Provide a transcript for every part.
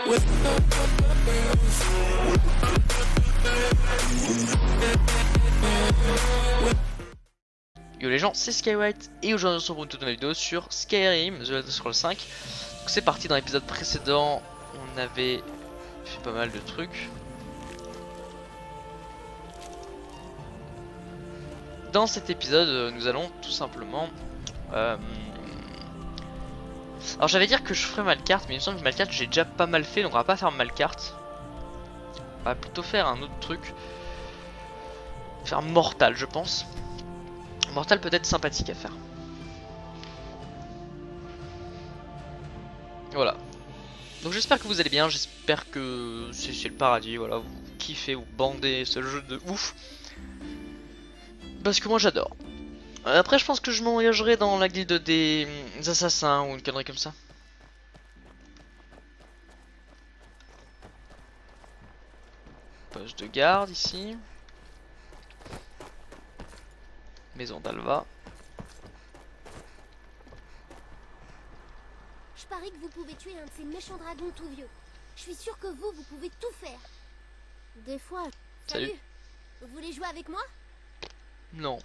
Yo les gens, c'est Skywhite et aujourd'hui on se retrouve pour une toute nouvelle vidéo sur Skyrim The Elder Scrolls 5. Donc c'est parti, dans l'épisode précédent on avait fait pas mal de trucs. Dans cet épisode nous allons tout simplement alors j'allais dire que je ferais Malkart, mais il me semble que Malkart j'ai déjà pas mal fait, donc on va pas faire Malkart. On va plutôt faire un autre truc. Faire Mortal je pense. Mortal peut être sympathique à faire. Voilà. Donc j'espère que vous allez bien, j'espère que c'est le paradis, voilà, vous kiffez, vous bandez ce jeu de ouf. Parce que moi j'adore. Après je pense que je m'engagerai dans la guilde des assassins ou une connerie comme ça. Poste de garde ici. Maison d'Alva. Je parie que vous pouvez tuer un de ces méchants dragons tout vieux. Je suis sûre que vous pouvez tout faire. Des fois... Salut. Vous voulez jouer avec moi? Non.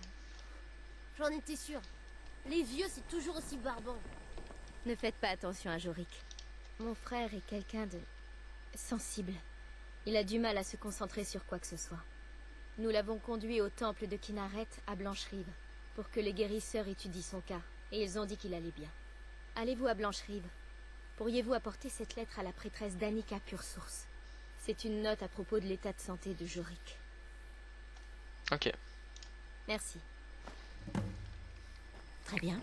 J'en étais sûre. Les vieux, c'est toujours aussi barbant. Ne faites pas attention à Jorik. Mon frère est quelqu'un de... sensible. Il a du mal à se concentrer sur quoi que ce soit. Nous l'avons conduit au temple de Kynareth à Blancherive pour que les guérisseurs étudient son cas, et ils ont dit qu'il allait bien. Allez-vous à Blancherive? Pourriez-vous apporter cette lettre à la prêtresse Danica Pure Source? C'est une note à propos de l'état de santé de Jorik. Ok. Merci. Très bien.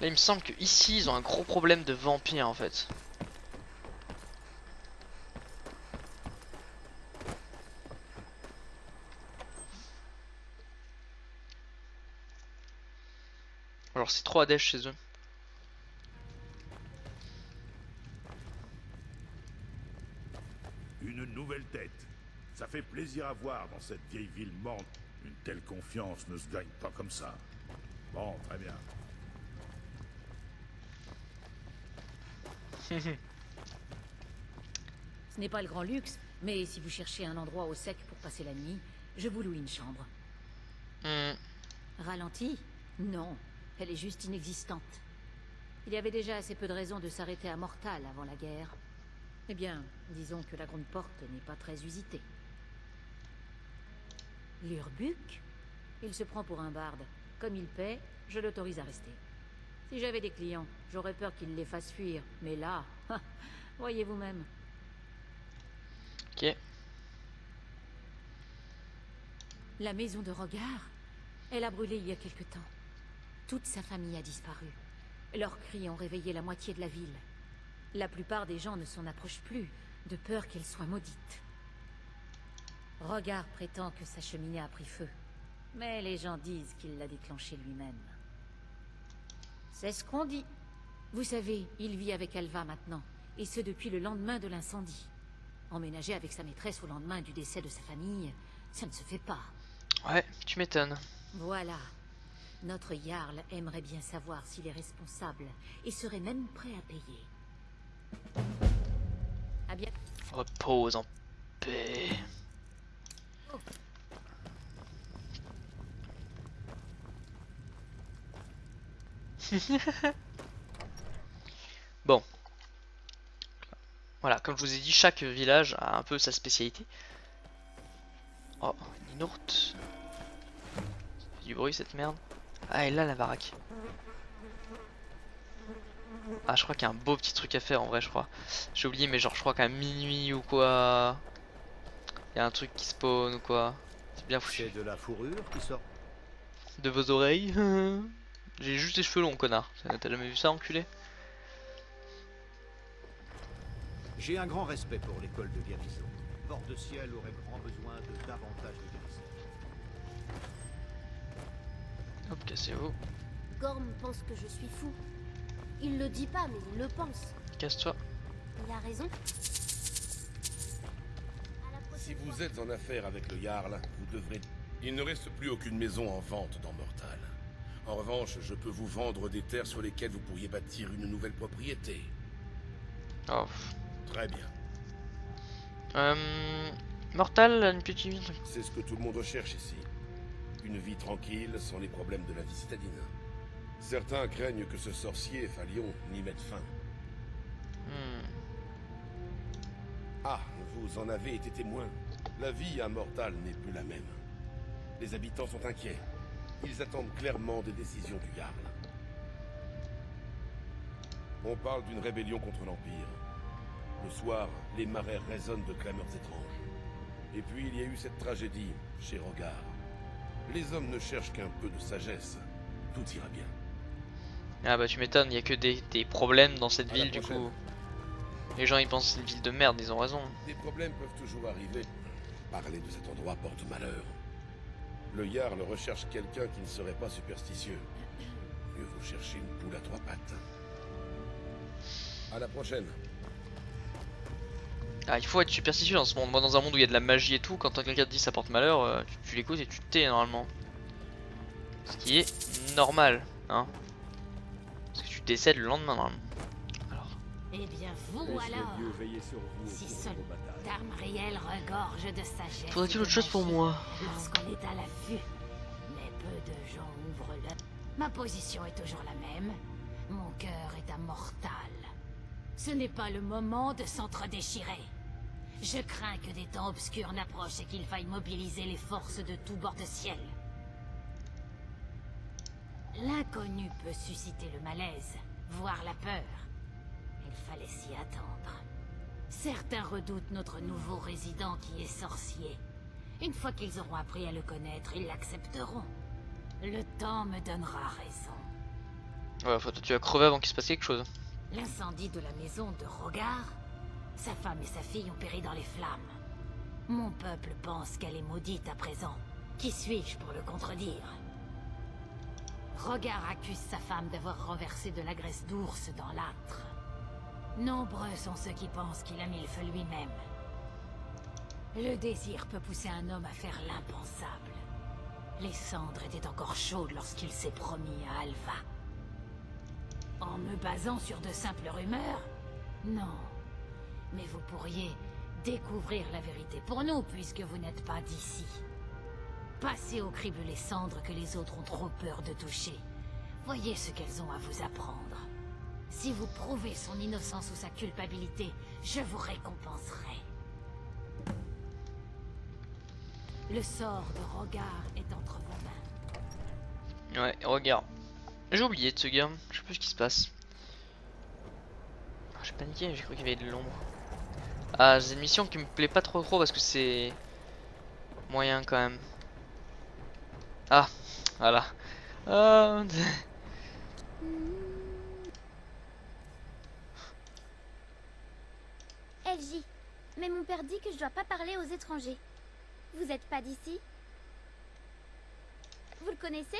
Là il me semble que ici ils ont un gros problème de vampires en fait. Alors c'est trop Hadèche chez eux. Une nouvelle tête. Ça fait plaisir à voir dans cette vieille ville morte. Une telle confiance ne se gagne pas comme ça. Bon, très bien. Ce n'est pas le grand luxe, mais si vous cherchez un endroit au sec pour passer la nuit, je vous loue une chambre. Ralentie? Non, elle est juste inexistante. Il y avait déjà assez peu de raisons de s'arrêter à Mortal avant la guerre. Eh bien, disons que la grande porte n'est pas très usitée. L'Urbuc? Il se prend pour un barde. Comme il paie, je l'autorise à rester. Si j'avais des clients, j'aurais peur qu'ils les fassent fuir. Mais là, voyez vous-même. Ok. La maison de Regard, elle a brûlé il y a quelque temps. Toute sa famille a disparu. Leurs cris ont réveillé la moitié de la ville. La plupart des gens ne s'en approchent plus, de peur qu'elle soit maudite. Regard prétend que sa cheminée a pris feu. Mais les gens disent qu'il l'a déclenchée lui-même. C'est ce qu'on dit. Vous savez, il vit avec Alva maintenant, et ce depuis le lendemain de l'incendie. Emménager avec sa maîtresse au lendemain du décès de sa famille, ça ne se fait pas. Ouais, tu m'étonnes. Voilà. Notre Jarl aimerait bien savoir s'il est responsable, et serait même prêt à payer. À bien. Repose en paix. Bon. Voilà, comme je vous ai dit, chaque village a un peu sa spécialité. Oh, une ourte. Ça fait du bruit cette merde. Ah, et là la baraque. Ah, je crois qu'il y a un beau petit truc à faire en vrai, je crois. J'ai oublié, mais genre, je crois qu'à minuit ou quoi, il y a un truc qui spawn ou quoi. C'est bien foutu. C'est de la fourrure qui sort. De vos oreilles. J'ai juste les cheveux longs, connard. T'as jamais vu ça, enculé? J'ai un grand respect pour l'école de guérison. Port-de-Ciel aurait grand besoin de davantage de guérisseurs. Hop, cassez-vous. Gorm pense que je suis fou. Il le dit pas, mais il le pense. Casse-toi. Il a raison. Si vous êtes en affaire avec le Jarl, vous devrez... Il ne reste plus aucune maison en vente dans Mortal. En revanche, je peux vous vendre des terres sur lesquelles vous pourriez bâtir une nouvelle propriété. Oh. Très bien. Mortal, une petite... C'est ce que tout le monde recherche ici. Une vie tranquille, sans les problèmes de la vie citadine. Certains craignent que ce sorcier, Falion, n'y mette fin. Ah, vous en avez été témoin. La vie à Mortal n'est plus la même. Les habitants sont inquiets. Ils attendent clairement des décisions du Jarl. On parle d'une rébellion contre l'Empire. Le soir, les marais résonnent de clameurs étranges. Et puis il y a eu cette tragédie chez Rogar. Les hommes ne cherchent qu'un peu de sagesse. Tout ira bien. Ah bah tu m'étonnes, il y a que des problèmes dans cette À la ville du prochaine. coup. Les gens ils pensent que c'est une ville de merde, ils ont raison. Des problèmes peuvent toujours arriver. Parler de cet endroit porte malheur. Le Jarl recherche quelqu'un qui ne serait pas superstitieux. Mieux vaut chercher une poule à 3 pattes. À la prochaine. Ah, il faut être superstitieux dans ce monde. Moi, dans un monde où il y a de la magie et tout, quand quelqu'un te dit ça porte malheur, tu l'écoutes et tu te tais normalement. Ce qui est normal, hein. Parce que tu décèdes le lendemain normalement. Alors. Eh bien, vous Laisse alors, le Dieu veiller sur vous au si cours de seul vos batailles. Tamriel regorge de sagesse. Faudrait-il et de autre chose pour magie moi? Lorsqu'on est à l'affût, mais peu de gens ouvrent l'œil. Ma position est toujours la même. Mon cœur est à Mortal. Ce n'est pas le moment de s'entre-déchirer. Je crains que des temps obscurs n'approchent et qu'il faille mobiliser les forces de tout bord de ciel. L'inconnu peut susciter le malaise, voire la peur. Il fallait s'y attendre. Certains redoutent notre nouveau résident qui est sorcier. Une fois qu'ils auront appris à le connaître, ils l'accepteront. Le temps me donnera raison. Ouais, faut, tu vas crever avant qu'il se passe quelque chose. L'incendie de la maison de Rogar, sa femme et sa fille ont péri dans les flammes. Mon peuple pense qu'elle est maudite à présent. Qui suis-je pour le contredire? Rogar accuse sa femme d'avoir renversé de la graisse d'ours dans l'âtre. Nombreux sont ceux qui pensent qu'il a mis le feu lui-même. Le désir peut pousser un homme à faire l'impensable. Les cendres étaient encore chaudes lorsqu'il s'est promis à Alva. En me basant sur de simples rumeurs? Non. Mais vous pourriez découvrir la vérité pour nous, puisque vous n'êtes pas d'ici. Passez au crible les cendres que les autres ont trop peur de toucher. Voyez ce qu'elles ont à vous apprendre. Si vous prouvez son innocence ou sa culpabilité, je vous récompenserai. Le sort de Rogar est entre vos mains. Ouais, regarde. J'ai oublié de ce gars, je sais plus ce qui se passe. J'ai paniqué, j'ai cru qu'il y avait de l'ombre. Ah, c'est une mission qui me plaît pas trop parce que c'est moyen quand même. Ah, voilà. Ah, LJ, mais mon père dit que je dois pas parler aux étrangers. Vous êtes pas d'ici? Vous le connaissez?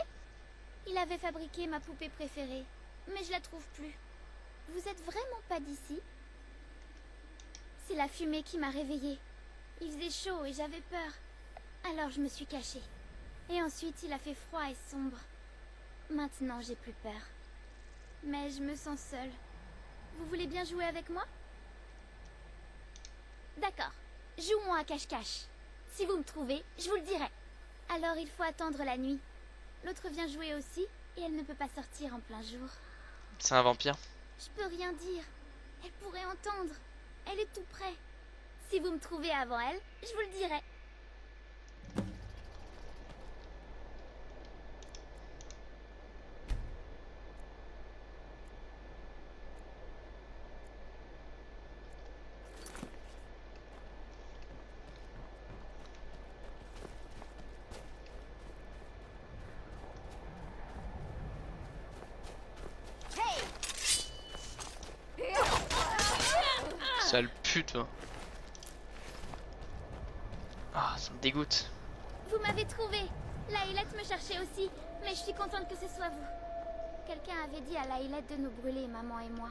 Il avait fabriqué ma poupée préférée, mais je la trouve plus. Vous êtes vraiment pas d'ici? C'est la fumée qui m'a réveillée. Il faisait chaud et j'avais peur. Alors je me suis cachée. Et ensuite il a fait froid et sombre. Maintenant j'ai plus peur. Mais je me sens seule. Vous voulez bien jouer avec moi? D'accord. Jouons à cache-cache. Si vous me trouvez, je vous le dirai. Alors il faut attendre la nuit. L'autre vient jouer aussi, et elle ne peut pas sortir en plein jour. c'est un vampire. Je peux rien dire. Elle pourrait entendre. Elle est tout près. Si vous me trouvez avant elle, je vous le dirai. Sale pute. Hein. Ah, ça me dégoûte. Vous m'avez trouvé. Laïlette me cherchait aussi, mais je suis contente que ce soit vous. Quelqu'un avait dit à Laïlette de nous brûler, maman et moi.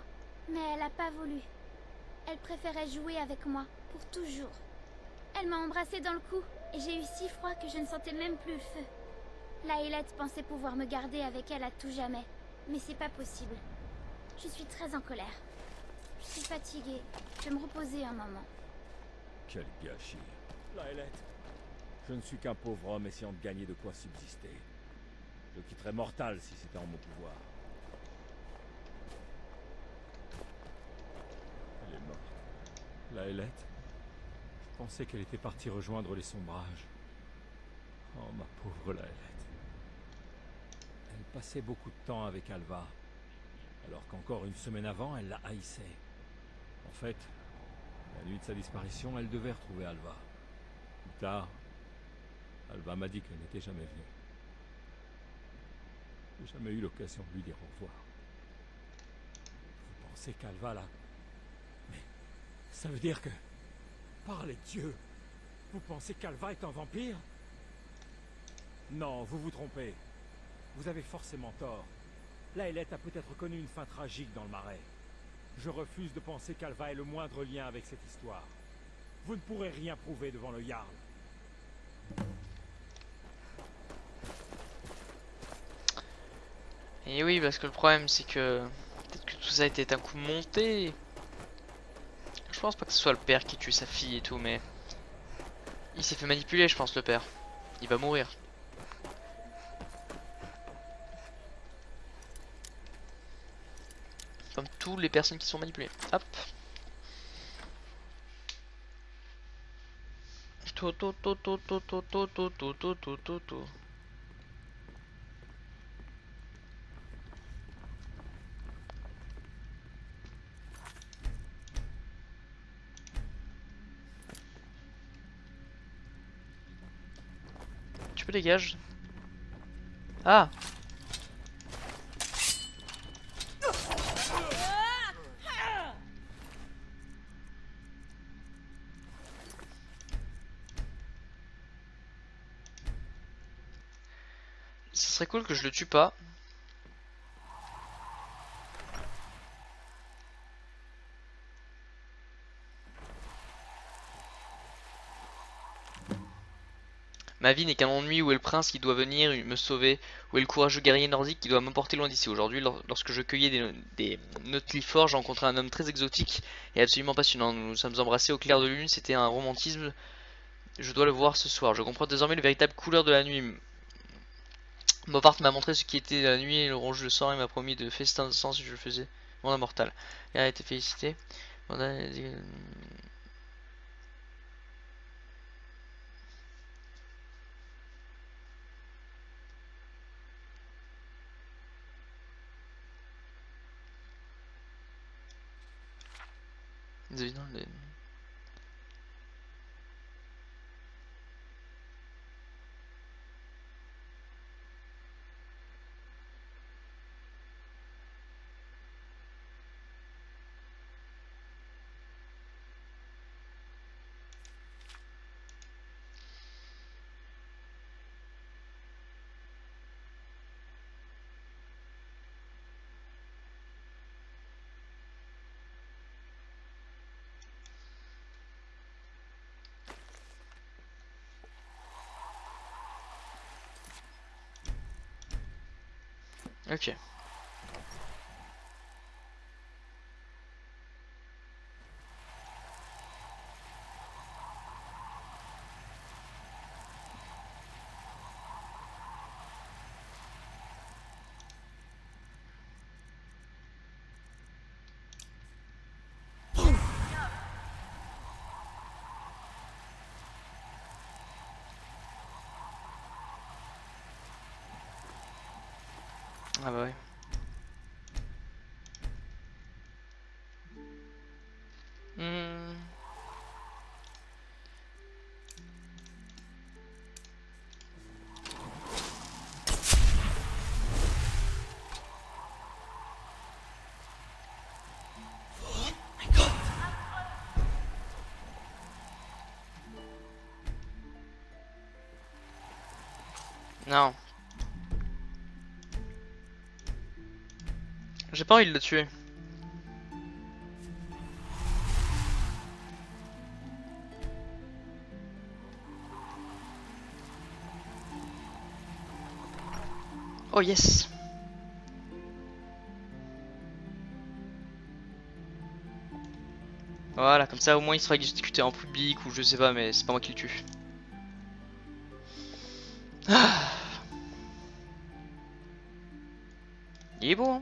Mais elle n'a pas voulu. Elle préférait jouer avec moi, pour toujours. Elle m'a embrassée dans le cou, et j'ai eu si froid que je ne sentais même plus le feu. Laëlette pensait pouvoir me garder avec elle à tout jamais. Mais c'est pas possible. Je suis très en colère. Je suis fatiguée. Je vais me reposer un moment. Quel gâchis. Laëlette, je ne suis qu'un pauvre homme essayant de gagner de quoi subsister. Je quitterais Mortal si c'était en mon pouvoir. Elle est morte. Laëlette, je pensais qu'elle était partie rejoindre les sombrages. Oh, ma pauvre Laëlette. Elle passait beaucoup de temps avec Alva, alors qu'encore une semaine avant, elle la haïssait. En fait, la nuit de sa disparition, elle devait retrouver Alva. Plus tard, Alva m'a dit qu'elle n'était jamais venue. J'ai jamais eu l'occasion de lui dire au revoir. Vous pensez qu'Alva là... Mais ça veut dire que... Par les dieux, vous pensez qu'Alva est un vampire? Non, vous vous trompez. Vous avez forcément tort. Laëlette a peut-être connu une fin tragique dans le marais. Je refuse de penser qu'Alva ait le moindre lien avec cette histoire. Vous ne pourrez rien prouver devant le Jarl. Et oui, parce que le problème c'est que peut-être que tout ça a été un coup monté. Je pense pas que ce soit le père qui tue sa fille et tout, mais il s'est fait manipuler, je pense, le père. Il va mourir. Comme toutes les personnes qui sont manipulées. Hop. Tu peux dégager. Ah. Ce serait cool que je le tue pas. Ma vie n'est qu'un ennui. Où est le prince qui doit venir me sauver? Où est le courageux guerrier nordique qui doit m'emporter loin d'ici? Aujourd'hui, lorsque je cueillais des Nautilifores, j'ai rencontré un homme très exotique et absolument passionnant. Nous nous sommes embrassés au clair de lune, c'était un romantisme. Je dois le voir ce soir. Je comprends désormais les véritables couleurs de la nuit. Mopart m'a montré ce qui était la nuit et le rouge le sang et m'a promis de festin de sang si je le faisais. Mon immortal. Il a été félicité. Ok. Ah bah ouais. Hmm. Non. J'ai pas envie de le tuer. Oh yes. Voilà, comme ça au moins il sera discuté en public ou je sais pas, mais c'est pas moi qui le tue. Ah. Il est beau, hein.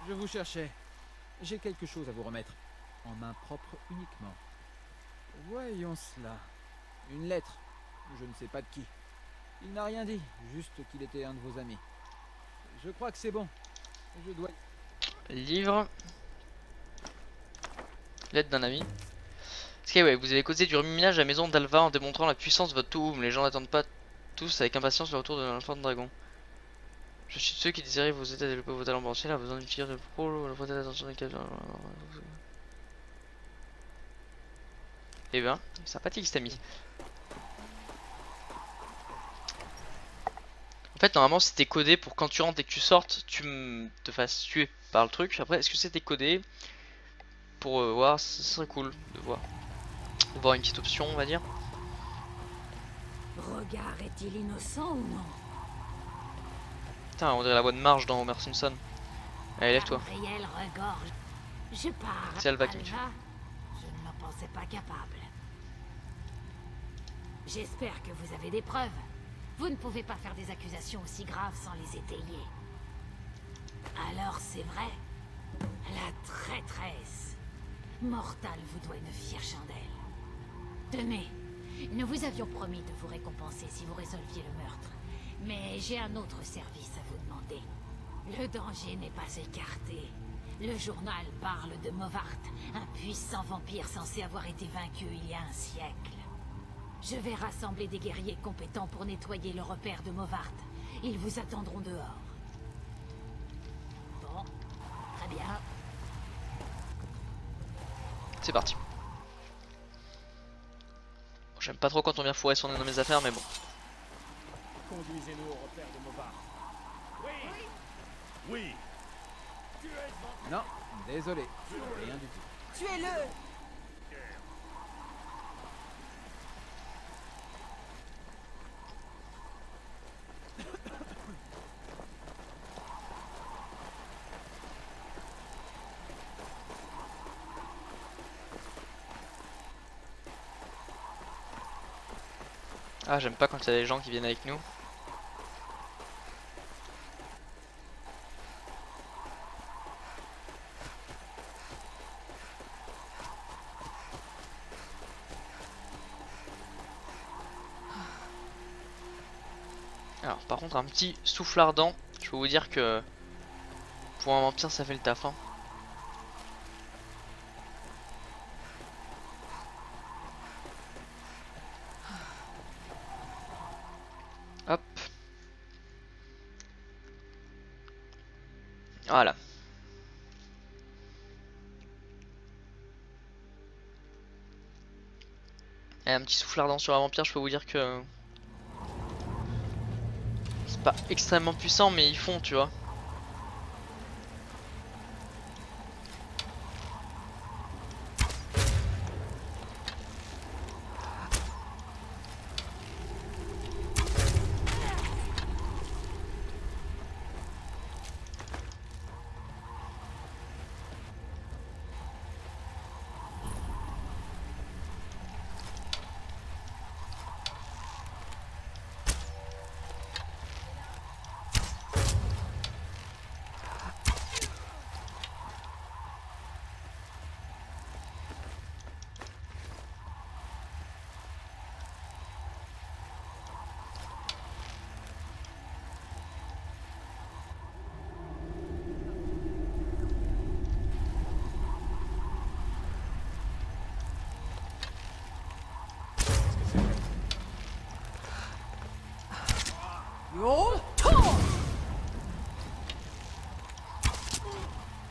Je vous cherchais. J'ai quelque chose à vous remettre. En main propre uniquement. Voyons cela. Une lettre. Je ne sais pas de qui. Il n'a rien dit, juste qu'il était un de vos amis. Je crois que c'est bon. Je dois... Livre. Lettre d'un ami. Ok, ouais, vous avez causé du remue-ménage à la maison d'Alva en démontrant la puissance de votre toum. Les gens n'attendent pas tous avec impatience le retour de l'enfant de dragon. Je suis de ceux qui désirent vous aider à développer vos talents potentiels, à besoin d'une figure de pro, la prêter attention des cadres. Eh ben, sympathique cet ami. En fait, normalement, c'était codé pour quand tu rentres et que tu sortes, tu te fasses tuer par le truc. Après, est-ce que c'était codé pour voir? Ce serait cool de voir. De voir une petite option, on va dire. Regard est-il innocent ou non? Putain, on dirait la voix de Marge dans Homer Simpson. Allez, lève-toi. Gabriel regorge. Je pars. C'est Alva qui me tue. Alva, je ne m'en pensais pas capable. J'espère que vous avez des preuves. Vous ne pouvez pas faire des accusations aussi graves sans les étayer. Alors c'est vrai. La traîtresse. Mortal vous doit une fière chandelle. Tenez, nous vous avions promis de vous récompenser si vous résolviez le meurtre. Mais j'ai un autre service à vous demander. Le danger n'est pas écarté. Le journal parle de Movart, un puissant vampire censé avoir été vaincu il y a un siècle. Je vais rassembler des guerriers compétents pour nettoyer le repère de Movart. Ils vous attendront dehors. Bon, très bien. C'est parti. Bon, j'aime pas trop quand on vient fourrer son nez dans mes affaires, mais bon. Conduisez-nous au repère de Movart. Oui. Non, désolé. Rien du tout. Tuez-le! Ah, j'aime pas quand il y a des gens qui viennent avec nous. Alors, par contre, un petit souffle ardent, je peux vous dire que pour un vampire, ça fait le taf, hein. Hop. Voilà. Et un petit souffle ardent sur un vampire, je peux vous dire que c'est pas extrêmement puissant, mais ils font, tu vois.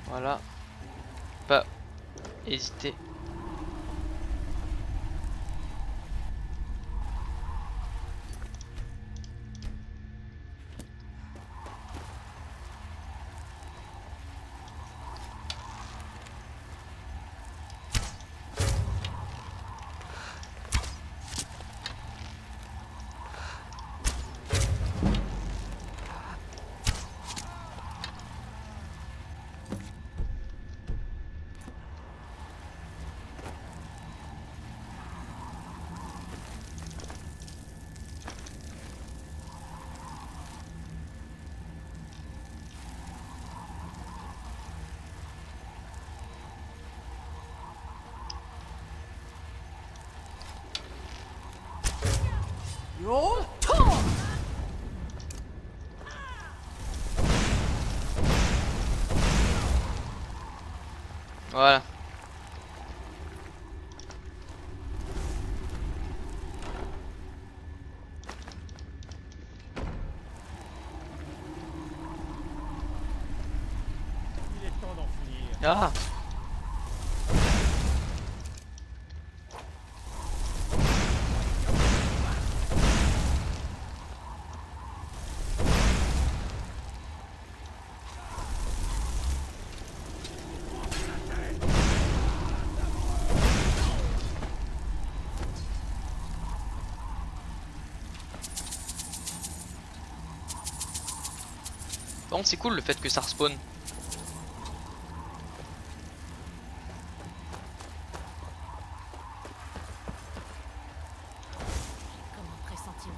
Voilà. Pas hésiter. Voilà. Il est temps d'en finir. Ah. Par contre c'est cool le fait que ça respawn. Comme un pressentiment.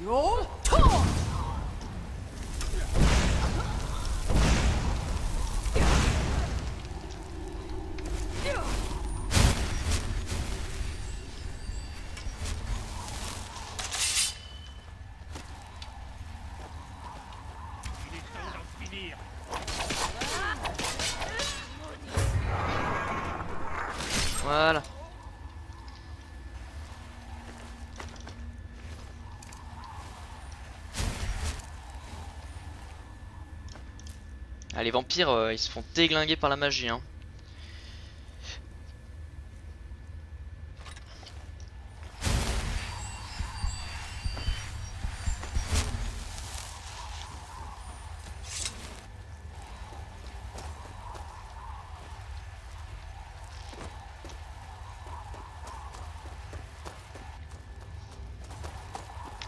Il est temps d'en finir. Voilà. Ah, les vampires ils se font déglinguer par la magie hein.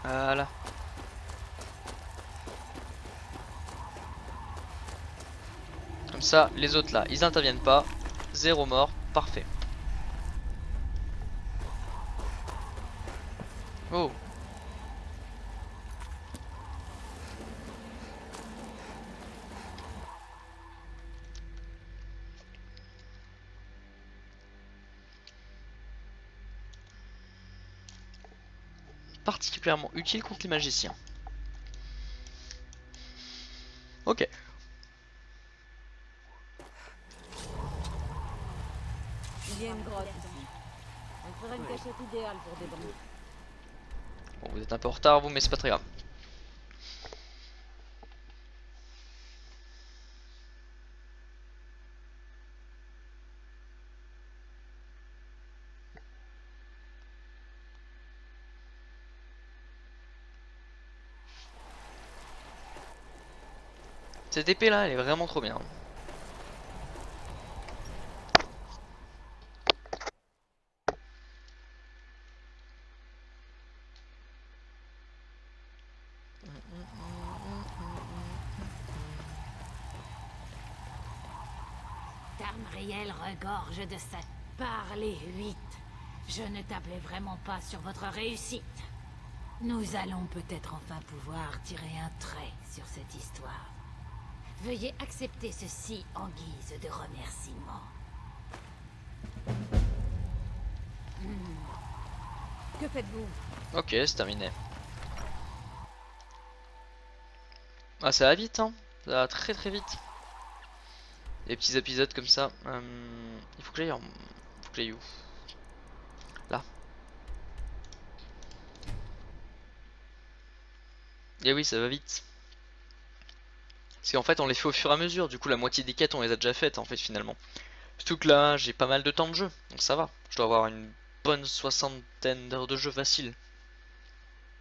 Voilà. Comme ça, les autres là, ils interviennent pas. 0 mort, parfait. Oh. Particulièrement utile contre les magiciens. Ok. Il y a une grotte ici. On ferait une cachette idéale pour des bandes. Bon, vous êtes un peu en retard vous, mais c'est pas très grave. Cette épée là, elle est vraiment trop bien. Tamriel regorge de ça. Parlez 8. Je ne tablais vraiment pas sur votre réussite. Nous allons peut-être enfin pouvoir tirer un trait sur cette histoire. Veuillez accepter ceci en guise de remerciement. Que faites-vous? Ok, c'est terminé. Ah, ça va vite, hein. Ça va très très vite. Des petits épisodes comme ça. Il faut que j'aille en... faut que j'aille où? Là. Et oui, ça va vite. Parce qu'en fait, on les fait au fur et à mesure. Du coup, la moitié des quêtes, on les a déjà faites, en fait, finalement. Surtout que là, j'ai pas mal de temps de jeu. Donc ça va. Je dois avoir une bonne 60aine d'heures de jeu facile.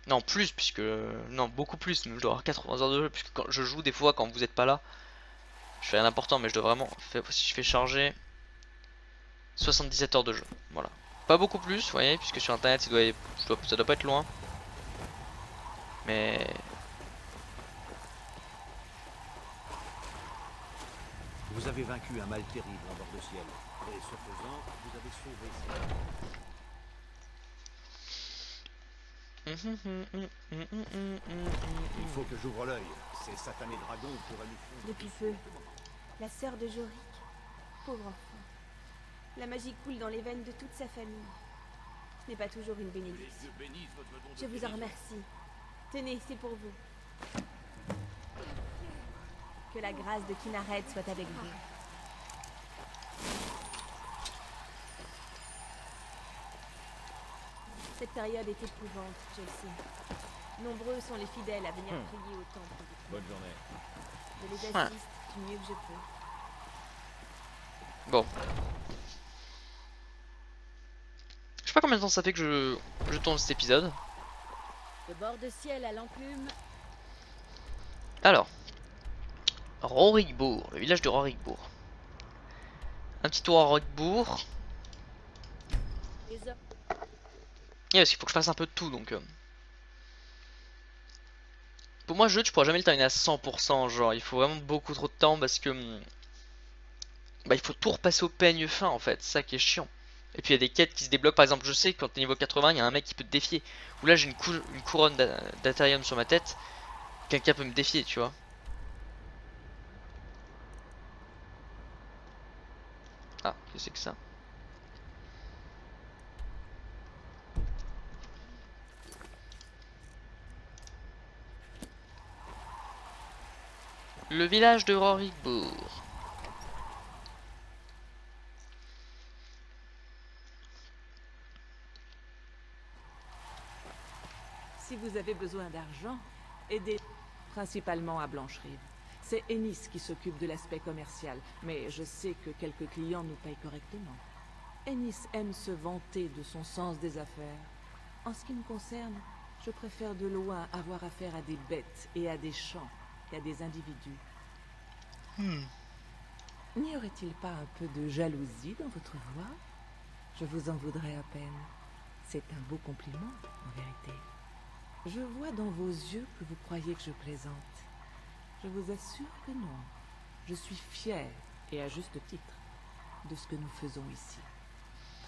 Non, plus, puisque... Non, beaucoup plus. Je dois avoir 80 heures de jeu, puisque quand je joue des fois, quand vous êtes pas là, je fais rien d'important, mais je dois vraiment... Si je fais charger... 77 heures de jeu. Voilà. Pas beaucoup plus, vous voyez, puisque sur internet, ça doit pas être loin. Mais... Vous avez vaincu un mal terrible en bord de ciel. Et ce faisant, vous avez sauvé Il faut que j'ouvre l'œil. Ces satanés dragons pourraient nous fondre. Depuis peu, la sœur de Jorik, pauvre enfant. La magie coule dans les veines de toute sa famille. n'est pas toujours une bénédiction. Je vous en remercie. Tenez, c'est pour vous. Que la grâce de Kinaret soit avec vous. Cette période est éprouvante, je le sais. Nombreux sont les fidèles à venir prier au temple. Bonne journée. Je les assiste du mieux que je peux. Bon. Je sais pas combien de temps ça fait que je tourne cet épisode. De bord de ciel à l'enclume. Alors. Rorikbourg, le village de Rorikbourg. Un petit tour à Rorikbourg. Et parce qu'il faut que je fasse un peu de tout donc. Pour moi, ce jeu, tu pourras jamais le terminer à 100%. Genre, il faut vraiment beaucoup trop de temps parce que. Bah, il faut tout repasser au peigne fin en fait. C'est ça qui est chiant. Et puis il y a des quêtes qui se débloquent. Par exemple, je sais que quand t'es niveau 80, il y a un mec qui peut te défier. Ou là, j'ai une couronne d'Atherium sur ma tête. Quelqu'un peut me défier, tu vois. Ah, qu'est-ce que c'est que ça? Le village de Rorikbourg. Si vous avez besoin d'argent, aidez principalement à Blancherive. C'est Ennis qui s'occupe de l'aspect commercial, mais je sais que quelques clients nous payent correctement. Ennis aime se vanter de son sens des affaires. En ce qui me concerne, je préfère de loin avoir affaire à des bêtes et à des champs qu'à des individus. N'y aurait-il pas un peu de jalousie dans votre voix? Je vous en voudrais à peine. C'est un beau compliment, en vérité. Je vois dans vos yeux que vous croyez que je plaisante. Je vous assure que non. Je suis fier, et à juste titre, de ce que nous faisons ici.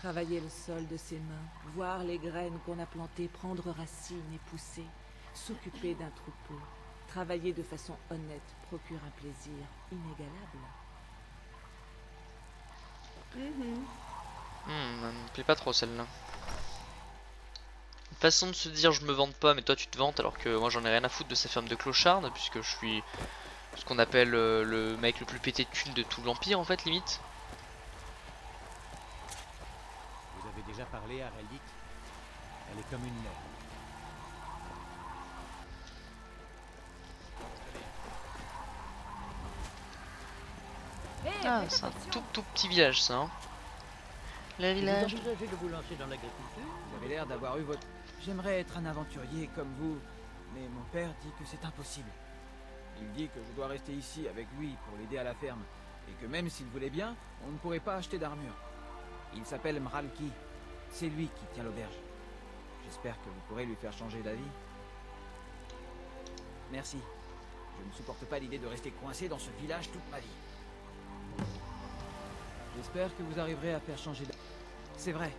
Travailler le sol de ses mains, voir les graines qu'on a plantées prendre racine et pousser, s'occuper d'un troupeau, travailler de façon honnête procure un plaisir inégalable. Ça me plaît pas trop celle-là. Façon de se dire je me vante pas mais toi tu te vantes alors que moi j'en ai rien à foutre de ces fermes de clochards puisque je suis ce qu'on appelle le mec le plus pété de thunes de tout l'Empire en fait limite. Vous avez déjà parlé à Relic? Elle est comme une lettre. Ah c'est un tout petit village ça hein. Le village. Vous envisagez de vous lancer dans l'agriculture? Vous avez l'air d'avoir eu votre... J'aimerais être un aventurier comme vous, mais mon père dit que c'est impossible. Il dit que je dois rester ici avec lui pour l'aider à la ferme, et que même s'il voulait bien, on ne pourrait pas acheter d'armure. Il s'appelle Mralki, c'est lui qui tient l'auberge. J'espère que vous pourrez lui faire changer d'avis. Merci. Je ne supporte pas l'idée de rester coincé dans ce village toute ma vie. J'espère que vous arriverez à faire changer d'avis. C'est vrai.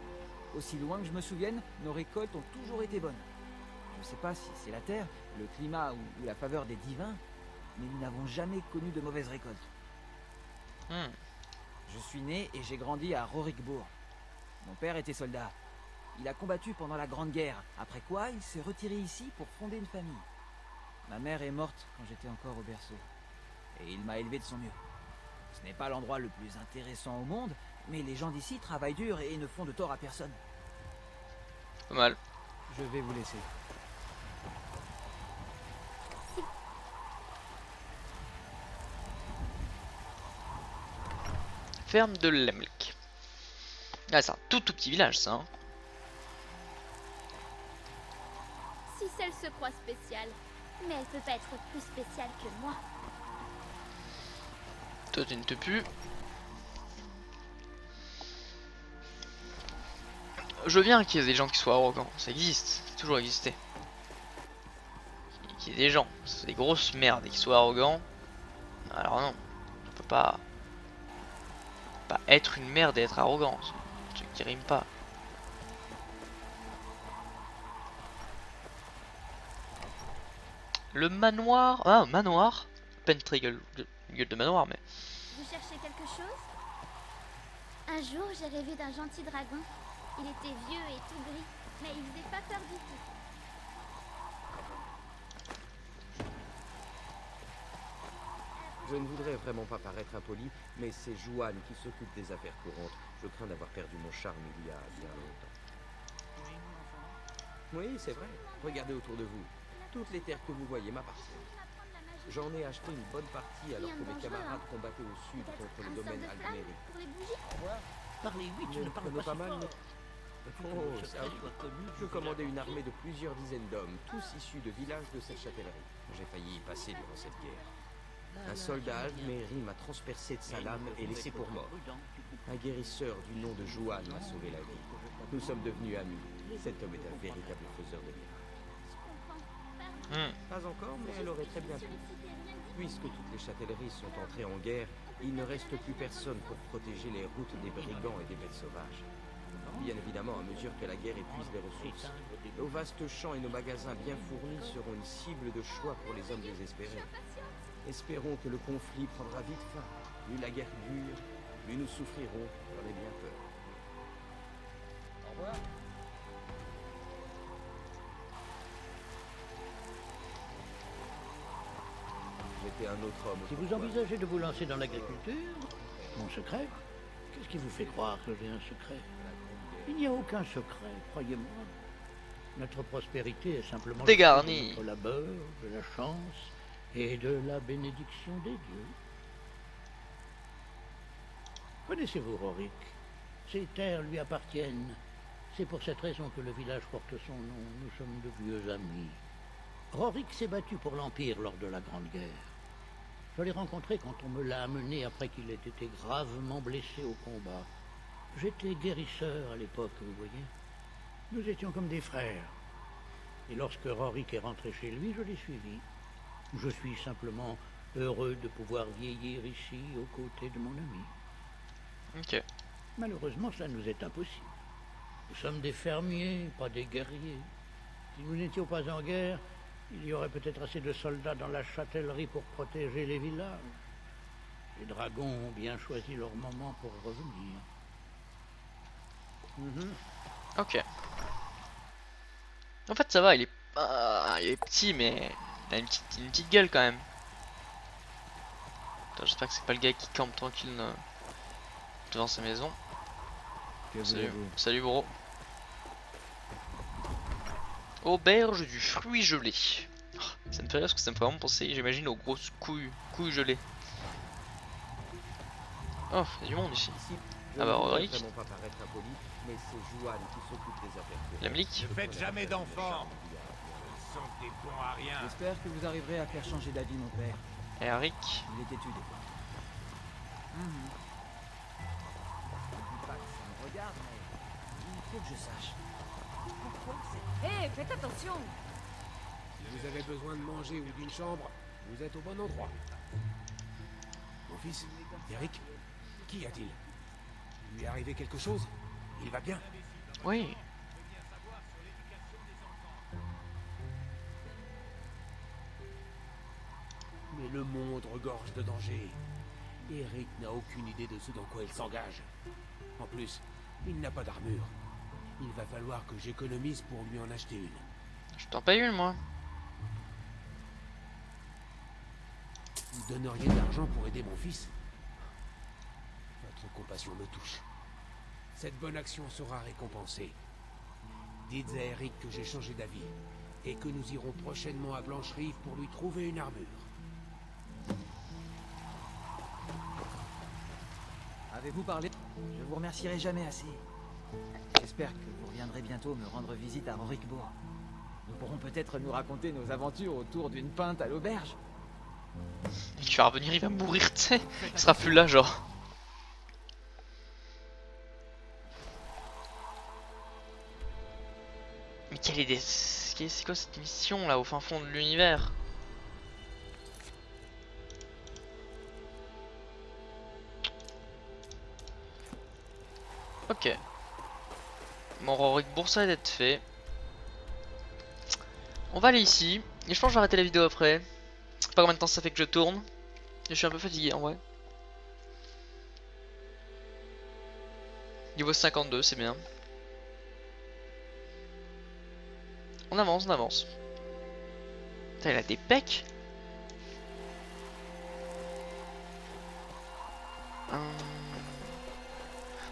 Aussi loin que je me souvienne, nos récoltes ont toujours été bonnes. Je ne sais pas si c'est la terre, le climat ou la faveur des divins, mais nous n'avons jamais connu de mauvaises récoltes. Je suis né et j'ai grandi à Rorikbourg. Mon père était soldat. Il a combattu pendant la Grande Guerre, après quoi il s'est retiré ici pour fonder une famille. Ma mère est morte quand j'étais encore au berceau, et il m'a élevé de son mieux. Ce n'est pas l'endroit le plus intéressant au monde, mais les gens d'ici travaillent dur et ne font de tort à personne. Pas mal. Je vais vous laisser. Ferme de Lemlik. Ah c'est un tout petit village ça hein. Si elle se croit spéciale, mais elle peut pas être plus spéciale que moi. Toi tu ne te pues. Je veux bien qu'il y ait des gens qui soient arrogants, ça existe, ça a toujours existé. Qu'il y ait des gens, c'est des grosses merdes et qui soient arrogants. Alors non, on peut pas être une merde et être arrogant, c'est un truc qui rime pas. Le manoir, ah manoir, Pentriggle, gueule de manoir mais. Vous cherchez quelque chose? Un jour, j'ai rêvé d'un gentil dragon. Il était vieux et tout gris, mais il faisait pas peur du tout. Je ne voudrais vraiment pas paraître impoli, mais c'est Juan qui s'occupe des affaires courantes. Je crains d'avoir perdu mon charme il y a bien longtemps. Oui, c'est vrai. Regardez autour de vous. Toutes les terres que vous voyez m'appartiennent. J'en ai acheté une bonne partie alors que mes camarades combattaient au sud contre le domaine almérique. Pour les bougies. Parlez vite, Ne ne parle prenez pas pas si mal. fort. Oh, ça oui. Je commandais une armée de plusieurs dizaines d'hommes, tous issus de villages de cette châtellerie. J'ai failli y passer durant cette guerre. Un soldat alméri m'a transpercé de sa lame et laissé pour mort. Un guérisseur du nom de Juan m'a sauvé la vie. Nous sommes devenus amis. Cet homme est un véritable faiseur de miracles. Pas encore, mais elle aurait très bien pu. Puisque toutes les châtelleries sont entrées en guerre, il ne reste plus personne pour protéger les routes des brigands et des bêtes sauvages. Bien évidemment, à mesure que la guerre épuise les ressources, nos vastes champs et nos magasins bien fournis seront une cible de choix pour les hommes désespérés. Espérons que le conflit prendra vite fin. Plus la guerre dure, plus nous souffrirons, j'en ai bien peur. Au revoir. J'étais un autre homme. Si vous envisagez de vous lancer dans l'agriculture, mon secret, qu'est-ce qui vous fait croire que j'ai un secret? Il n'y a aucun secret, croyez-moi. Notre prospérité est simplement dégarni. notre labeur, de la chance et de la bénédiction des dieux. Connaissez-vous Rorik? Ces terres lui appartiennent. C'est pour cette raison que le village porte son nom. Nous sommes de vieux amis. Rorik s'est battu pour l'Empire lors de la Grande Guerre. Je l'ai rencontré quand on me l'a amené après qu'il ait été gravement blessé au combat. J'étais guérisseur à l'époque, vous voyez. Nous étions comme des frères. Et lorsque Rorik est rentré chez lui, je l'ai suivi. Je suis simplement heureux de pouvoir vieillir ici aux côtés de mon ami. Ok. Malheureusement, cela nous est impossible. Nous sommes des fermiers, pas des guerriers. Si nous n'étions pas en guerre, il y aurait peut-être assez de soldats dans la châtellerie pour protéger les villages. Les dragons ont bien choisi leur moment pour revenir. Ok. En fait, ça va, il est petit, mais il a une petite gueule quand même. J'espère que c'est pas le gars qui campe tranquille devant sa maison. Salut bro. Auberge du fruit gelé. Oh, ça me fait rire parce que ça me fait vraiment penser, j'imagine, aux grosses couilles gelées. Oh, il y a du monde ici. Ah bah Rorik. Mais c'est Juan qui s'occupe des affaires. L'Amérique. Ne faites jamais d'enfants. Ils sont des bons à rien. J'espère que vous arriverez à faire changer d'avis mon père. Eric. Il est têtu des fois. Je dis pas que ça me regarde, mais il faut que je sache. Pourquoi c'est... Hé, faites attention! Si vous avez besoin de manger ou d'une chambre, vous êtes au bon endroit. Mon fils, Eric, qu'y a-t-il? Il lui est arrivé quelque chose? Il va bien? Oui. Mais le monde regorge de dangers. Eric n'a aucune idée de ce dans quoi il s'engage. En plus, il n'a pas d'armure. Il va falloir que j'économise pour lui en acheter une. Je t'en paye une, moi. Vous donneriez de l'argent pour aider mon fils? Votre compassion me touche. Cette bonne action sera récompensée. Dites à Eric que j'ai changé d'avis et que nous irons prochainement à Blancherive pour lui trouver une armure. Avez-vous parlé? Je vous remercierai jamais assez. J'espère que vous reviendrez bientôt me rendre visite à Rorikbourg. Nous pourrons peut-être nous raconter nos aventures autour d'une pinte à l'auberge. Tu vas revenir, il va mourir, tu sais. Il sera plus là, genre. Mais quelle idée. C'est quoi cette mission là au fin fond de l'univers? Ok. Mon Rorikbourg ça va être fait. On va aller ici. Et je pense que je vais arrêter la vidéo après. Je sais pas combien de temps ça fait que je tourne. Et je suis un peu fatigué en vrai. Niveau 52, c'est bien. On avance, on avance. Putain, il a des pecs.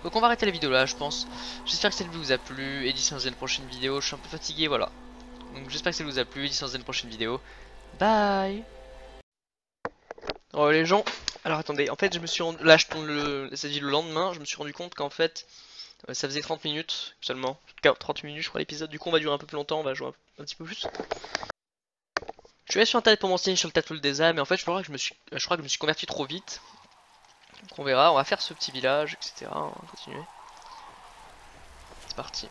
Donc on va arrêter la vidéo là, je pense. J'espère que celle vous a plu. Et d'ici à une prochaine vidéo. Je suis un peu fatigué, voilà. Donc j'espère que ça vous a plu. D'ici à une prochaine vidéo. Bye. Oh les gens. Alors attendez, en fait je me suis rendu... Là je tourne cette vidéo le lendemain. Je me suis rendu compte qu'en fait ça faisait 30 minutes seulement. 30 minutes je crois l'épisode. Du coup on va durer un peu plus longtemps. On va jouer un petit peu plus. Je suis allé sur internet pour m'enseigner sur le Tattoo des âmes. Mais en fait je crois que je me suis converti trop vite. Donc on verra, on va faire ce petit village, etc. On va continuer. C'est parti.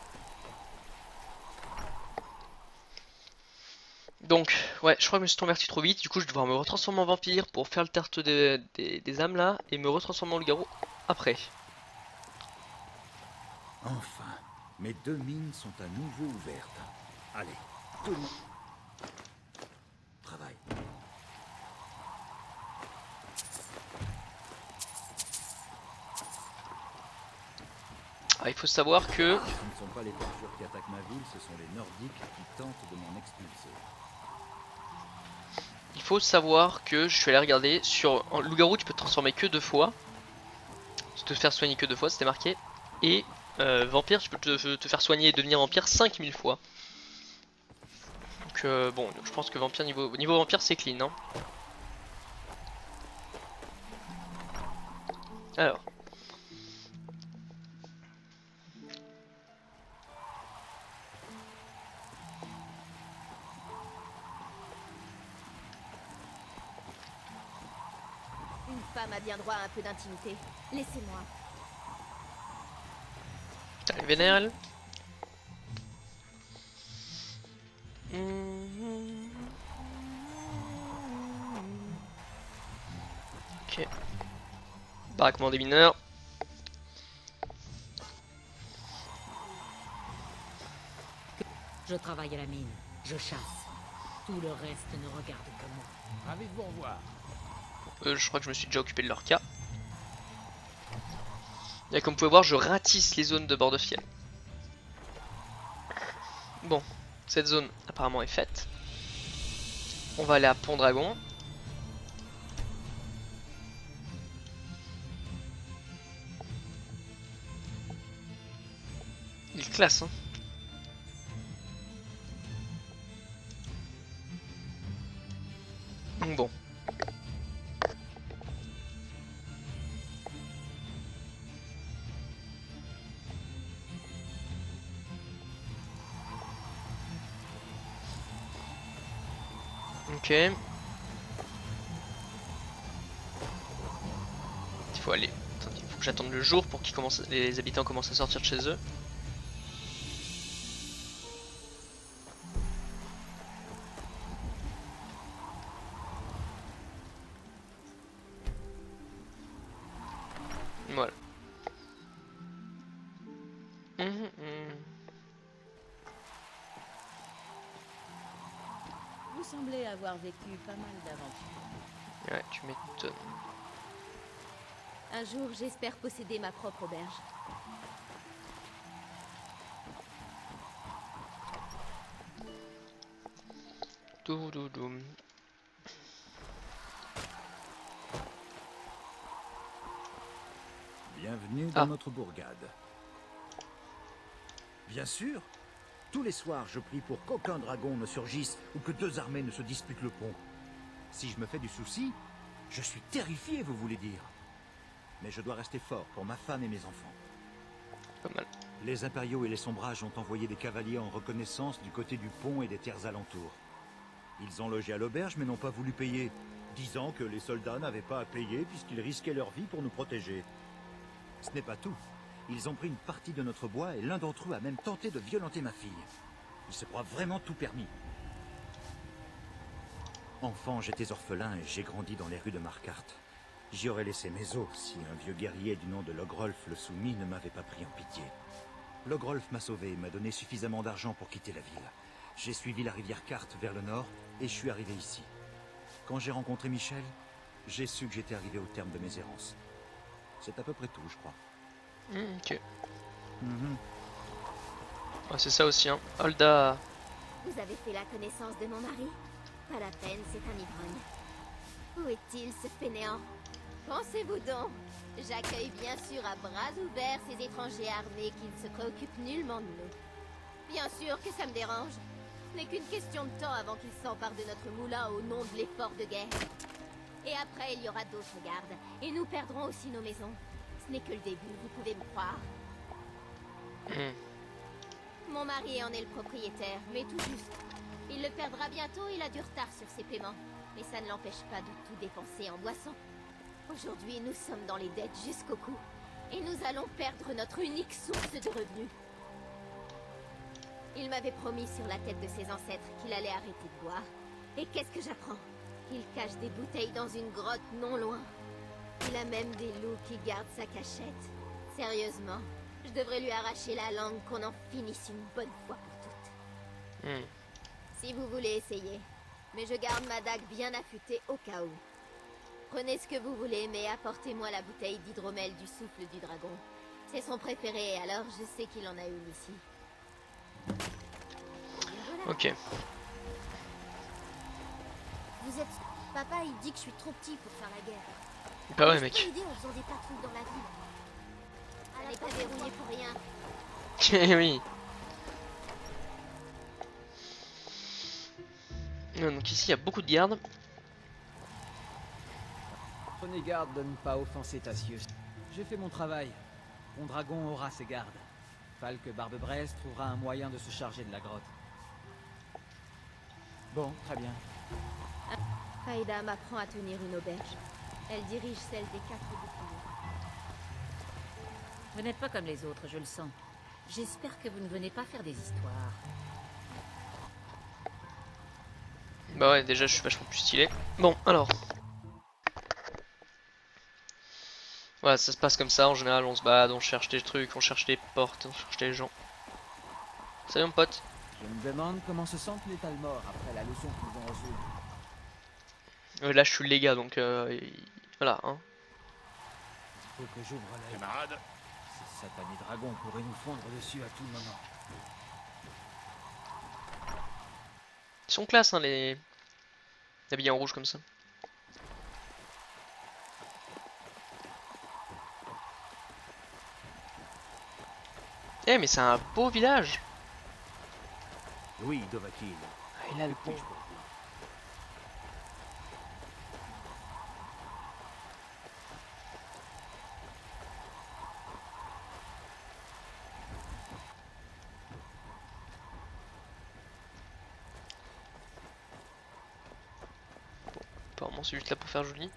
Donc, ouais, je crois que je me suis converti trop vite. Du coup, je vais devoir me retransformer en vampire pour faire le tarte des âmes là. Et me retransformer en loup-garou après. Enfin, mes 2 mines sont à nouveau ouvertes. Allez, tout le monde. Travail. Ah, il faut savoir que... Ce ne sont pas les tortures qui attaquent ma ville, ce sont les Nordiques qui tentent de m'en expulser. Il faut savoir que je suis allé regarder sur loup-garou, tu peux te transformer que 2 fois. Te faire soigner que 2 fois, c'était marqué. Et vampire, tu peux te faire soigner et devenir vampire 5000 fois. Donc bon, je pense que vampire niveau vampire c'est clean, hein. Alors. Une femme a bien droit à un peu d'intimité. Laissez-moi. Elle est vénère, elle. Ok. Baraquement des mineurs. Je travaille à la mine. Je chasse. Tout le reste ne regarde que moi. Ravi de vous revoir. Je crois que je me suis déjà occupé de leur cas. Et comme vous pouvez voir, je ratisse les zones de bord de fiel. Bon, cette zone apparemment est faite. On va aller à Pont-Dragon. Il classe, hein. Bon. Ok. Il faut aller. Attendez, il faut que j'attende le jour pour qu'ils commencent, les habitants commencent à sortir de chez eux. Voilà. Vous semblez avoir vécu pas mal d'aventures. Ouais, tu m'étonnes. Un jour, j'espère posséder ma propre auberge. Doudoudou. Bienvenue dans notre bourgade. Bien sûr, tous les soirs je prie pour qu'aucun dragon ne surgisse ou que 2 armées ne se disputent le pont. Si je me fais du souci, je suis terrifié, vous voulez dire. Mais je dois rester fort pour ma femme et mes enfants. Pas mal. Les impériaux et les sombrages ont envoyé des cavaliers en reconnaissance du côté du pont et des terres alentours. Ils ont logé à l'auberge mais n'ont pas voulu payer, disant que les soldats n'avaient pas à payer puisqu'ils risquaient leur vie pour nous protéger. Ce n'est pas tout. Ils ont pris une partie de notre bois et l'un d'entre eux a même tenté de violenter ma fille. Ils se croient vraiment tout permis. Enfant, j'étais orphelin et j'ai grandi dans les rues de Marquardt. J'y aurais laissé mes os si un vieux guerrier du nom de Logrolf le Soumis ne m'avait pas pris en pitié. Logrolf m'a sauvé et m'a donné suffisamment d'argent pour quitter la ville. J'ai suivi la rivière Carte vers le nord et je suis arrivé ici. Quand j'ai rencontré Michel, j'ai su que j'étais arrivé au terme de mes errances. C'est à peu près tout, je crois. Ok. Ouais, c'est ça aussi, hein. Holda Vous avez fait la connaissance de mon mari? Pas la peine, c'est un ivrogne. Où est-il, ce fainéant? Pensez-vous donc? J'accueille bien sûr à bras ouverts ces étrangers armés qui ne se préoccupent nullement de nous. Bien sûr que ça me dérange. Ce n'est qu'une question de temps avant qu'ils s'emparent de notre moulin au nom de l'effort de guerre. Et après, il y aura d'autres gardes, et nous perdrons aussi nos maisons. Ce n'est que le début, vous pouvez me croire. Mon mari en est le propriétaire, mais tout juste. Il le perdra bientôt, il a du retard sur ses paiements. Mais ça ne l'empêche pas de tout dépenser en boissons. Aujourd'hui, nous sommes dans les dettes jusqu'au cou. Et nous allons perdre notre unique source de revenus. Il m'avait promis sur la tête de ses ancêtres qu'il allait arrêter de boire. Et qu'est-ce que j'apprends? Il cache des bouteilles dans une grotte non loin. Il a même des loups qui gardent sa cachette. Sérieusement, je devrais lui arracher la langue, qu'on en finisse une bonne fois pour toutes. Si vous voulez essayer. Mais je garde ma dague bien affûtée au cas où. Prenez ce que vous voulez, mais apportez-moi la bouteille d'hydromel du souffle du dragon. C'est son préféré, alors je sais qu'il en a une ici. Voilà. Ok. Vous êtes... Papa, il dit que je suis trop petit pour faire la guerre. Bah ouais, J'ai mec. pas idée en faisant des patrouilles dans la ville. Elle n'est pas verrouillée pour rien. Oui. Donc ici, il y a beaucoup de gardes. Prenez garde de ne pas offenser Tacius. J'ai fait mon travail. Mon dragon aura ses gardes. Falque Barbe-Braise trouvera un moyen de se charger de la grotte. Bon, très bien. Faïda m'apprend à tenir une auberge. Elle dirige celle des 4 boucliers. Vous n'êtes pas comme les autres, je le sens. J'espère que vous ne venez pas faire des histoires. Bah ouais, déjà je suis vachement plus stylé. Bon, alors. Voilà, ça se passe comme ça, en général on se balade, on cherche des trucs, on cherche des portes, on cherche des gens. Salut mon pote. Je me demande comment se sentent les Talmor après la leçon qu'ils ont reçue. Là je suis le légat donc voilà hein. Faut que j'ouvre l'œil. Camarade, Ces satanés dragons pourraient nous fondre dessus à tout moment. Ils sont classe hein les habillés en rouge comme ça. Eh mais c'est un beau village. Oui, Dovahkiin. Ah, il a le pont. Apparemment c'est juste là pour faire joli.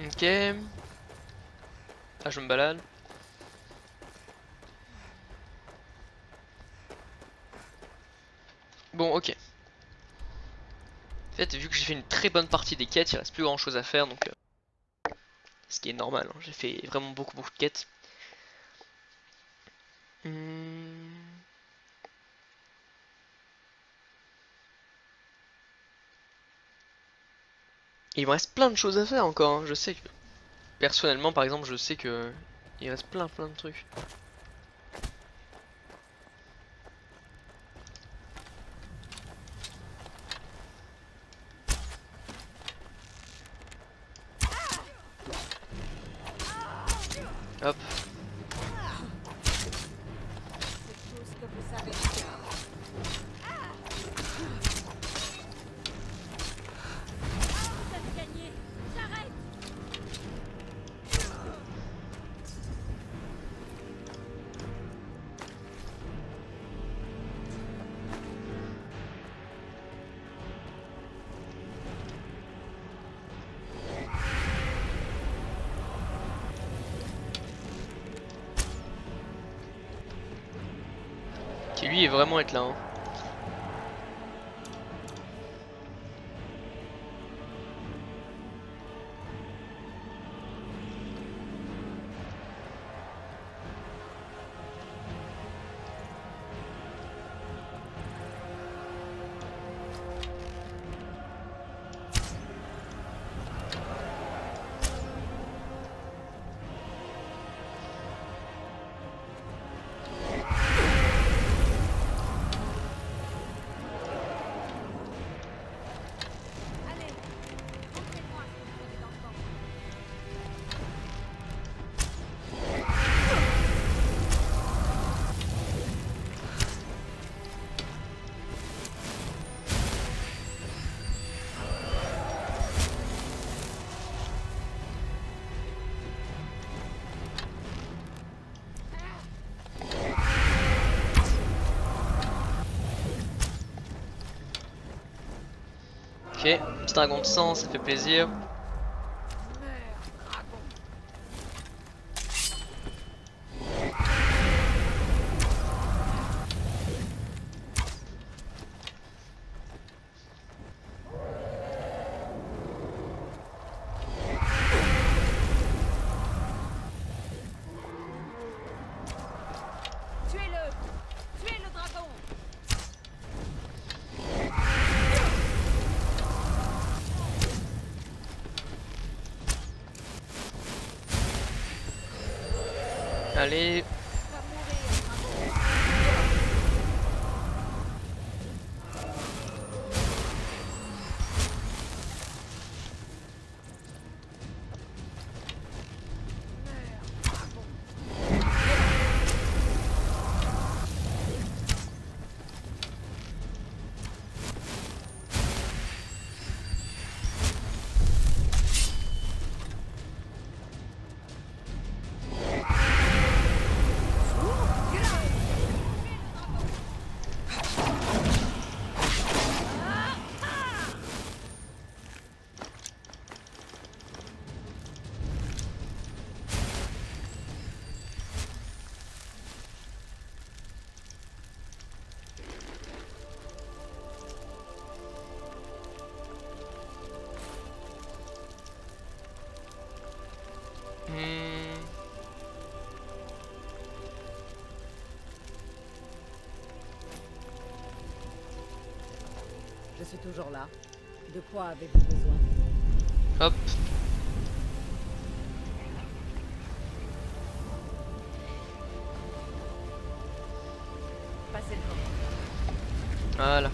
Ok. Ah je me balade. Bon ok. En fait, vu que j'ai fait une très bonne partie des quêtes, il reste plus grand chose à faire, donc ce qui est normal, hein. J'ai fait vraiment beaucoup de quêtes. Il me reste plein de choses à faire encore, hein. Je sais que personnellement par exemple je sais que il reste plein de trucs. Hop. C'est tout ce que vous savez. Vous avez gagné. J'arrête. Qui lui est vraiment être là hein. Ok, petit dragon de sang, ça fait plaisir. Tuez-le! Tuez le dragon! Allez. Je suis toujours là. De quoi avez-vous besoin? Hop. Passez le temps. Voilà.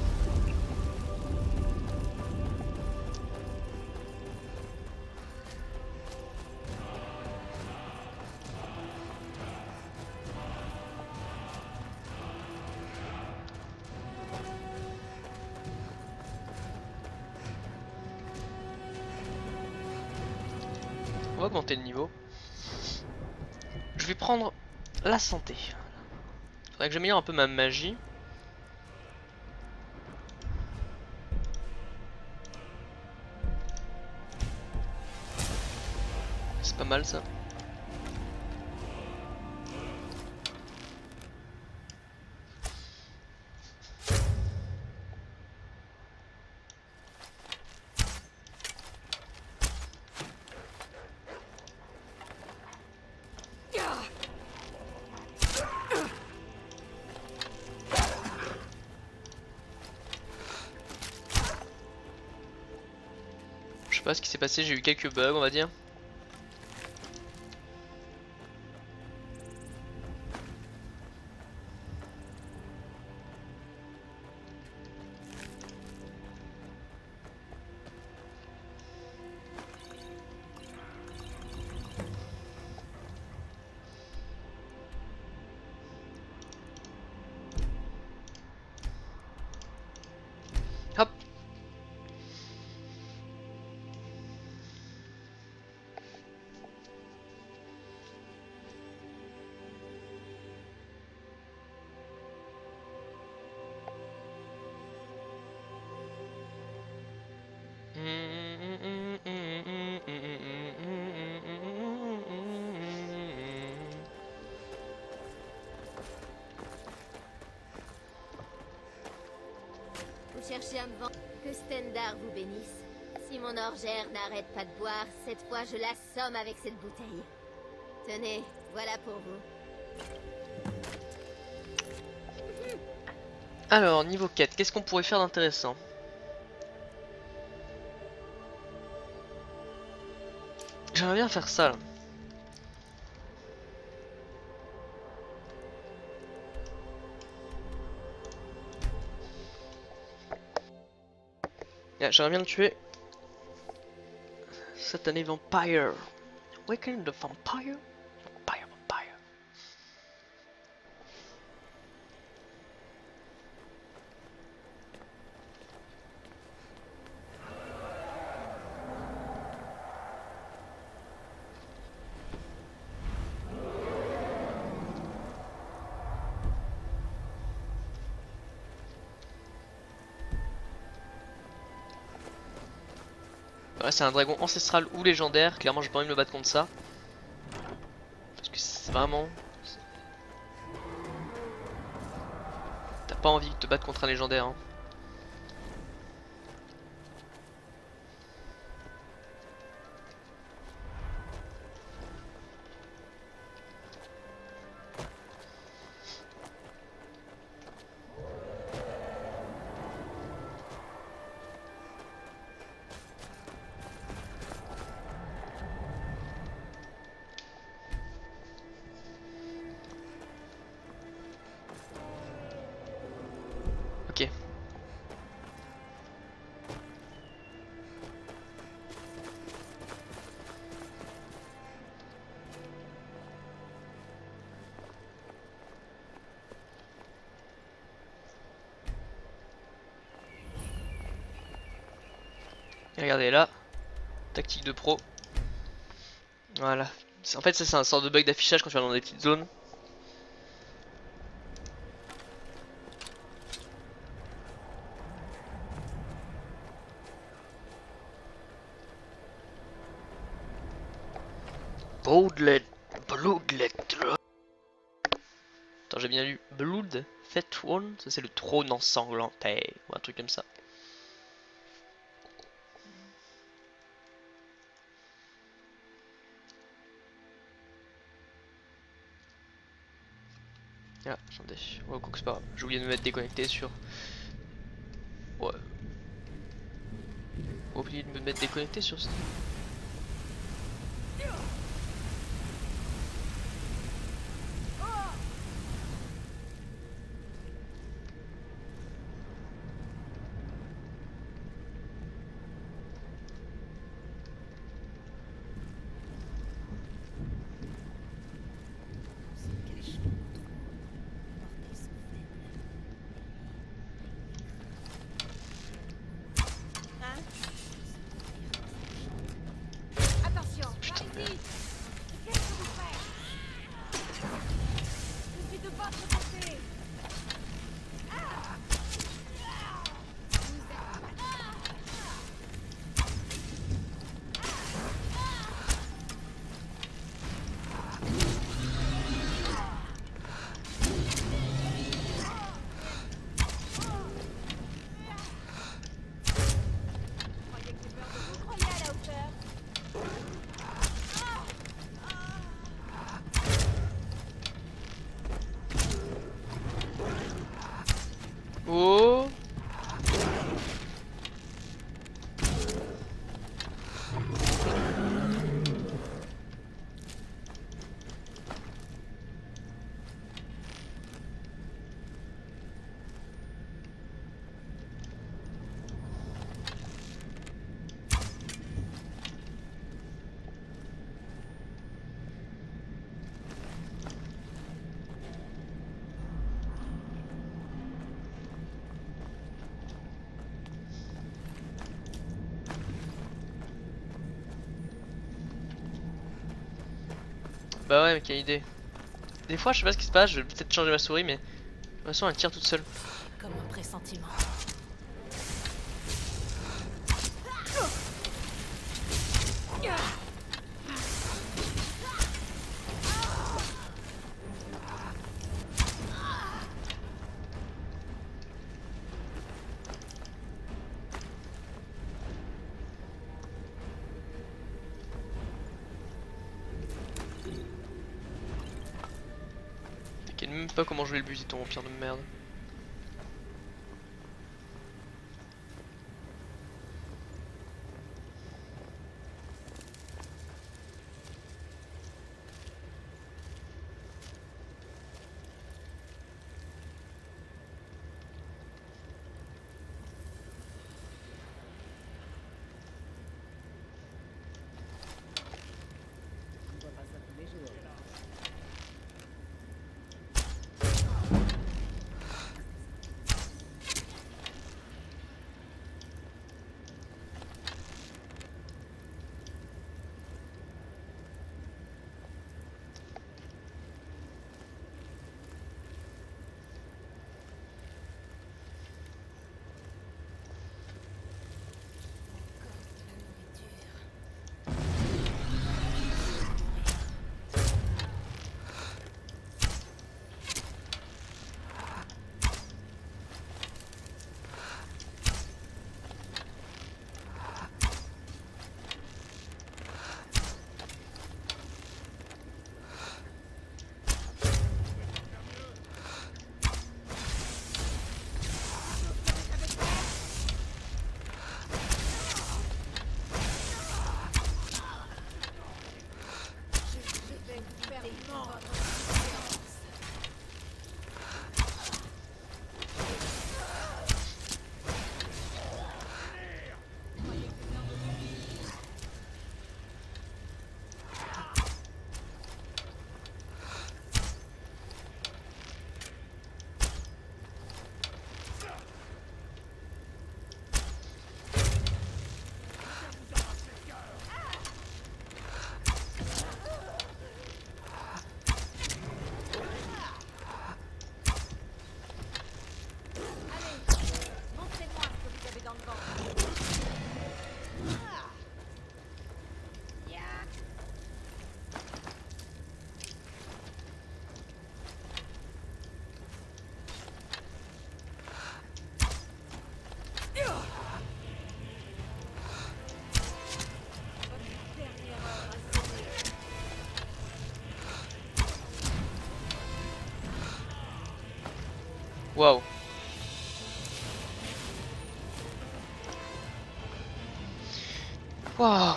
On va augmenter le niveau. Je vais prendre la santé. Faudrait que j'améliore un peu ma magie. C'est pas mal ça. Je sais pas ce qui s'est passé, j'ai eu quelques bugs on va dire. Hop. Vous cherchez à me vendre. Que Stendarr vous bénisse. Si mon orgère n'arrête pas de boire, cette fois je l'assomme avec cette bouteille. Tenez, voilà pour vous. Alors, niveau 4, qu'est-ce qu'on pourrait faire d'intéressant? J'aimerais bien faire ça là. Yeah, j'aimerais bien le tuer. Satané Vampire. Awaken the Vampire. Vampire. Ouais, c'est un dragon ancestral ou légendaire. Clairement, j'ai pas envie de me battre contre ça. Parce que c'est vraiment... T'as pas envie de te battre contre un légendaire. Hein. Ok. Et regardez là, tactique de pro. Voilà. En fait, ça c'est un sort de bug d'affichage quand tu vas dans des petites zones. Bloodlet. Attends, j'ai bien lu Blood Fat One, ça c'est le trône ensanglanté ou un truc comme ça. Ah, attendez, ouais, quoi que c'est pas grave, j'ai oublié de me mettre déconnecté sur. Ouais. J'ai oublié de me mettre déconnecté sur ça. Attention, par ici. Qu'est-ce que vous faites? Je suis de votre côté. Croyez à la hauteur. Oh. Bah ouais, mais quelle idée. Des fois, je sais pas ce qui se passe, je vais peut-être changer ma souris, mais de toute façon, elle tire toute seule. Comme un pressentiment. T'inquiète même pas comment jouer le busiton, pire de merde. On voit pas ça tous les jours. Waouh. Waouh.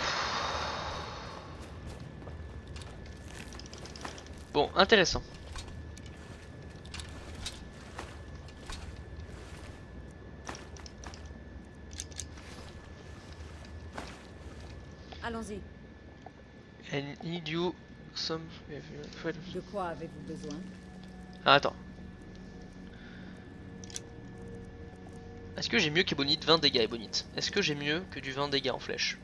Bon, intéressant. Allons-y. I need you some... De quoi avez-vous besoin? Ah, attends. Est-ce que j'ai mieux qu'Ebonite? 20 dégâts Ebonite. Est-ce que j'ai mieux que du 20 dégâts en flèche?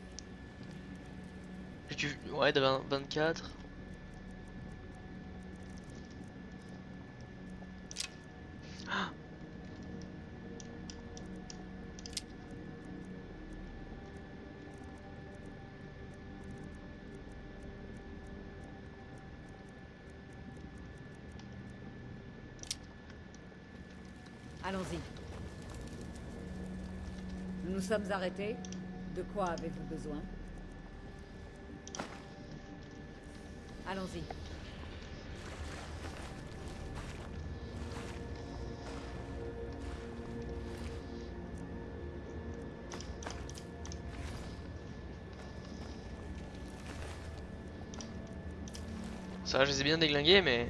J'ai du... Ouais, de 24. Ah. Allons-y. Nous nous sommes arrêtés. De quoi avez-vous besoin? Allons-y. Ça, je les ai bien déglingués, mais...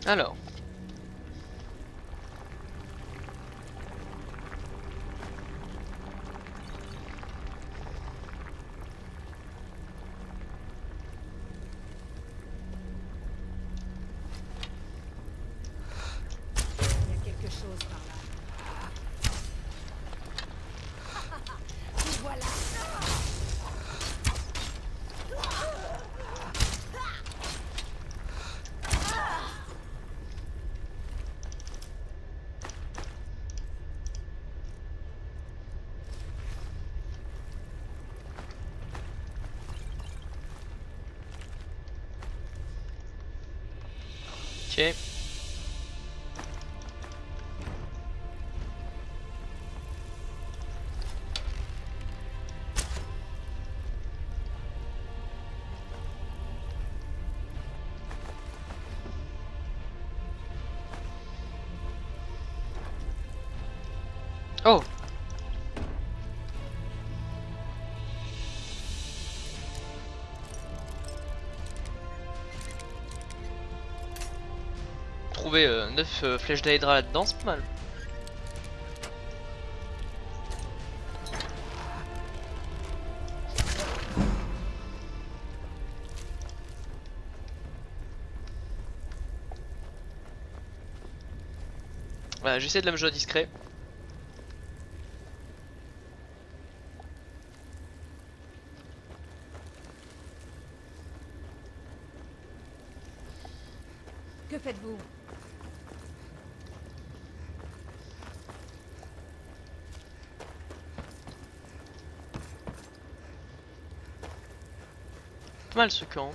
Alors. Il y a quelque chose par là. Nous voilà. Ok. Oh. Trouver 9 flèches d'Aedra là-dedans, c'est pas mal. Voilà, j'essaie de la jouer discret. Que faites-vous? Pas mal ce camp.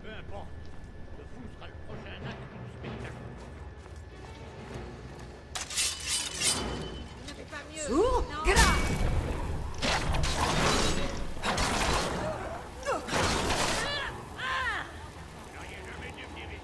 Peu importe, le fou sera le prochain acte du spectacle. Vous n'avez pas mieux. Sourd, Non. grave. N'auriez jamais dû venir ici.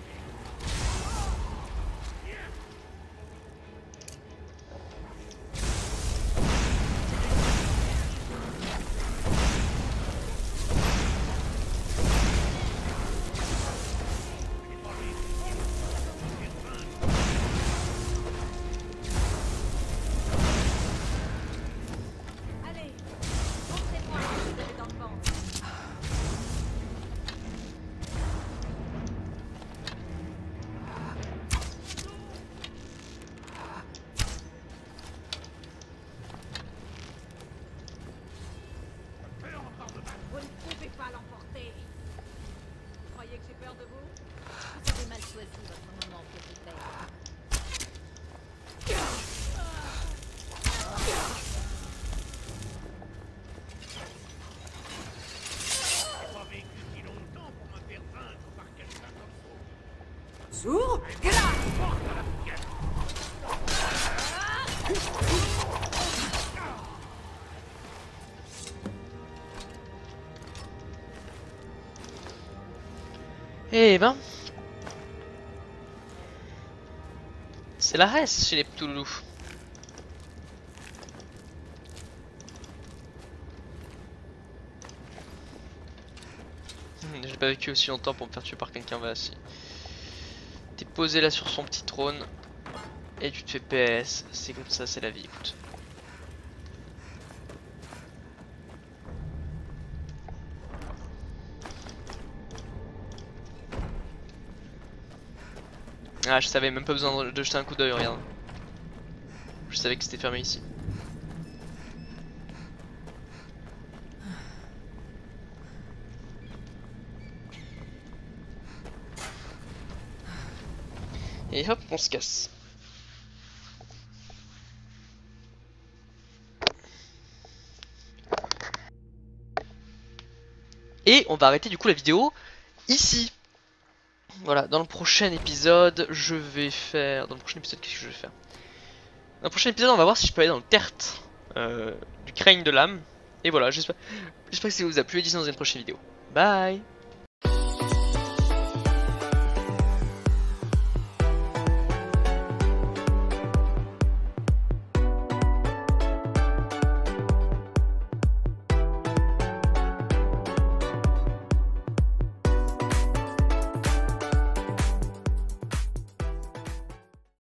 sourd? Eh ben, c'est la reste chez les Ptoulous. J'ai pas vécu aussi longtemps pour me faire tuer par quelqu'un. Voilà, si t'es posé là sur son petit trône et tu te fais PS, c'est comme ça, c'est la vie, écoute. Ah, je savais, même pas besoin de jeter un coup d'œil, regarde. Je savais que c'était fermé ici. Et hop, on se casse. Et on va arrêter du coup la vidéo ici. Voilà, dans le prochain épisode, je vais faire... Dans le prochain épisode, qu'est-ce que je vais faire? Dans le prochain épisode, on va voir si je peux aller dans le tertre du crâne de l'âme. Et voilà, j'espère que ça vous a plu et dis-nous dans une prochaine vidéo. Bye!